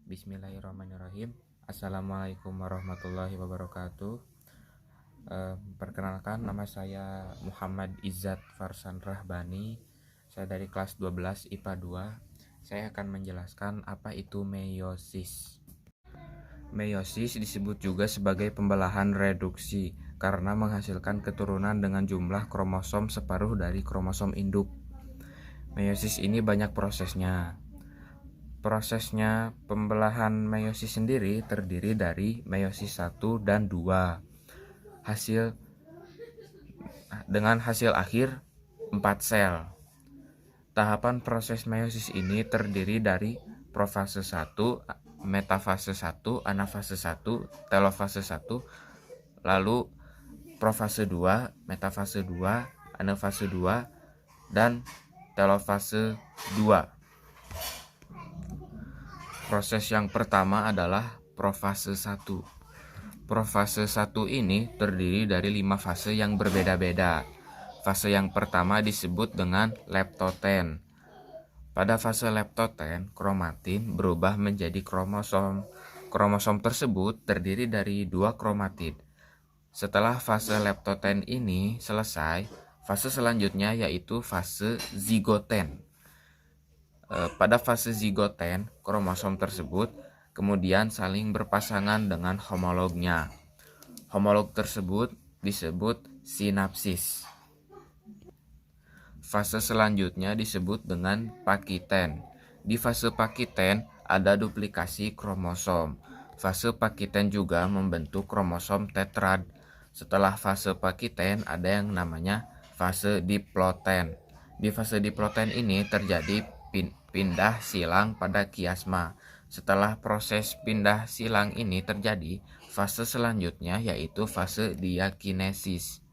Bismillahirrahmanirrahim. Assalamualaikum warahmatullahi wabarakatuh. Perkenalkan, nama saya Muhammad Izzat Farsan Rahbani. Saya dari kelas 12 IPA 2. Saya akan menjelaskan apa itu meiosis. Meiosis disebut juga sebagai pembelahan reduksi karena menghasilkan keturunan dengan jumlah kromosom separuh dari kromosom induk. Meiosis ini banyak prosesnya. Prosesnya pembelahan meiosis sendiri terdiri dari meiosis 1 dan 2. Dengan hasil akhir 4 sel. Tahapan proses meiosis ini terdiri dari profase 1, metafase 1, anafase 1, telofase 1, lalu profase 2, metafase 2, anafase 2, dan telofase 2. Proses yang pertama adalah profase 1. Profase 1 ini terdiri dari 5 fase yang berbeda-beda. Fase yang pertama disebut dengan leptoten. Pada fase leptoten, kromatin berubah menjadi kromosom. Kromosom tersebut terdiri dari 2 kromatid. Setelah fase leptoten ini selesai, fase selanjutnya yaitu fase zigoten. Pada fase zigoten, kromosom tersebut kemudian saling berpasangan dengan homolognya. Homolog tersebut disebut sinapsis. Fase selanjutnya disebut dengan pakiten. Di fase pakiten ada duplikasi kromosom. Fase pakiten juga membentuk kromosom tetrad. Setelah fase pakiten ada yang namanya fase diploten. Di fase diploten ini terjadi pindah silang pada kiasma. Setelah proses pindah silang ini terjadi, fase selanjutnya yaitu fase diakinesis.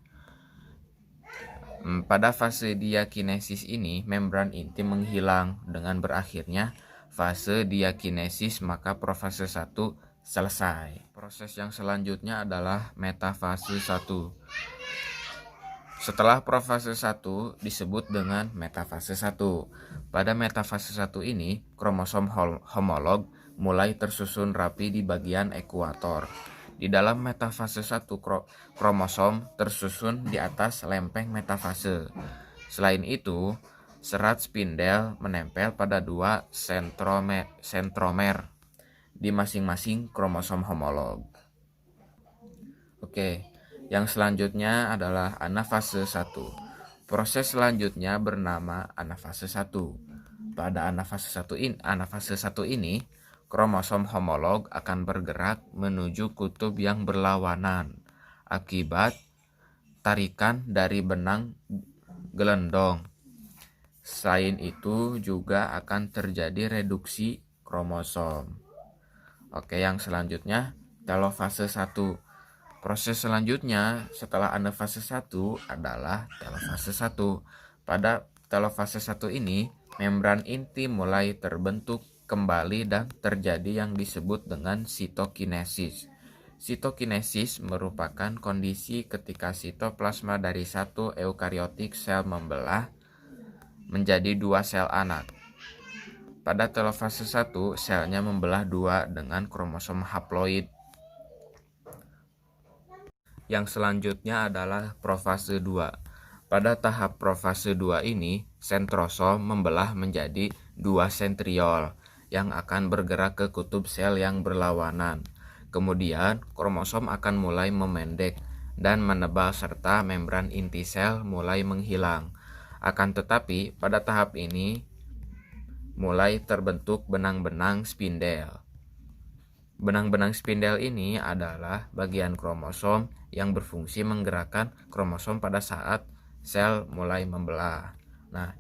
Pada fase diakinesis ini, membran inti menghilang. Dengan berakhirnya fase diakinesis, maka profase 1 selesai. Proses yang selanjutnya adalah metafase 1. Setelah profase 1 disebut dengan metafase 1. Pada metafase 1 ini, kromosom homolog mulai tersusun rapi di bagian ekuator. Di dalam metafase 1, kromosom tersusun di atas lempeng metafase. Selain itu, serat spindel menempel pada 2 sentromer di masing-masing kromosom homolog. Yang selanjutnya adalah anafase 1. Proses selanjutnya bernama anafase 1. Pada anafase 1 ini, kromosom homolog akan bergerak menuju kutub yang berlawanan akibat tarikan dari benang gelendong. Selain itu juga akan terjadi reduksi kromosom. Yang selanjutnya telofase 1. Proses selanjutnya setelah anafase 1 adalah telofase 1. Pada telofase 1 ini, membran inti mulai terbentuk kembali dan terjadi yang disebut dengan sitokinesis. Sitokinesis merupakan kondisi ketika sitoplasma dari satu eukariotik sel membelah menjadi 2 sel anak. Pada telofase 1, selnya membelah 2 dengan kromosom haploid. Yang selanjutnya adalah profase 2. Pada tahap profase 2 ini, sentrosom membelah menjadi 2 sentriol yang akan bergerak ke kutub sel yang berlawanan. Kemudian, kromosom akan mulai memendek dan menebal serta membran inti sel mulai menghilang. Akan tetapi, pada tahap ini mulai terbentuk benang-benang spindel. Benang-benang spindel ini adalah bagian kromosom yang berfungsi menggerakkan kromosom pada saat sel mulai membelah.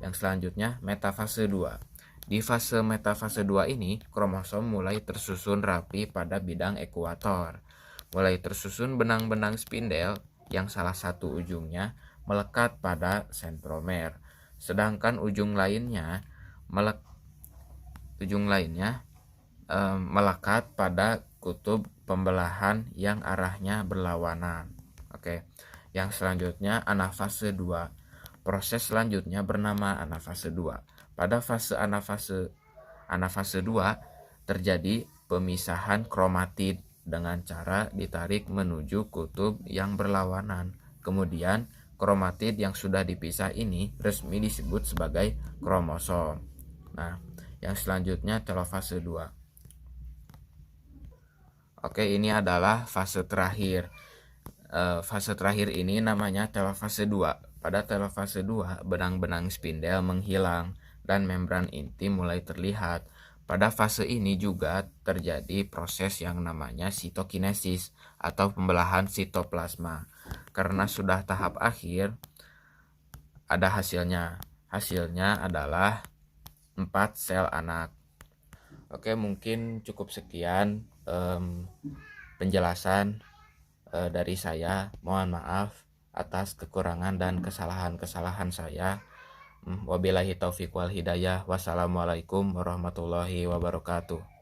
Yang selanjutnya metafase 2. Di fase metafase 2 ini, kromosom mulai tersusun rapi pada bidang ekuator. Mulai tersusun benang-benang spindel yang salah satu ujungnya melekat pada sentromer, sedangkan ujung lainnya melekat pada kutub pembelahan yang arahnya berlawanan. Yang selanjutnya anafase 2. Proses selanjutnya bernama anafase 2. Pada fase anafase 2 terjadi pemisahan kromatid dengan cara ditarik menuju kutub yang berlawanan. Kemudian kromatid yang sudah dipisah ini resmi disebut sebagai kromosom. Nah, yang selanjutnya telofase 2. Oke, ini adalah fase terakhir. Fase terakhir ini namanya telofase 2. Pada telofase 2, benang-benang spindel menghilang dan membran inti mulai terlihat. Pada fase ini juga terjadi proses yang namanya sitokinesis atau pembelahan sitoplasma. Karena sudah tahap akhir, ada hasilnya. Hasilnya adalah 4 sel anak. Oke, mungkin cukup sekian penjelasan dari saya. Mohon maaf atas kekurangan dan kesalahan-kesalahan saya. Wabillahi taufiq wal hidayah. Wassalamualaikum warahmatullahi wabarakatuh.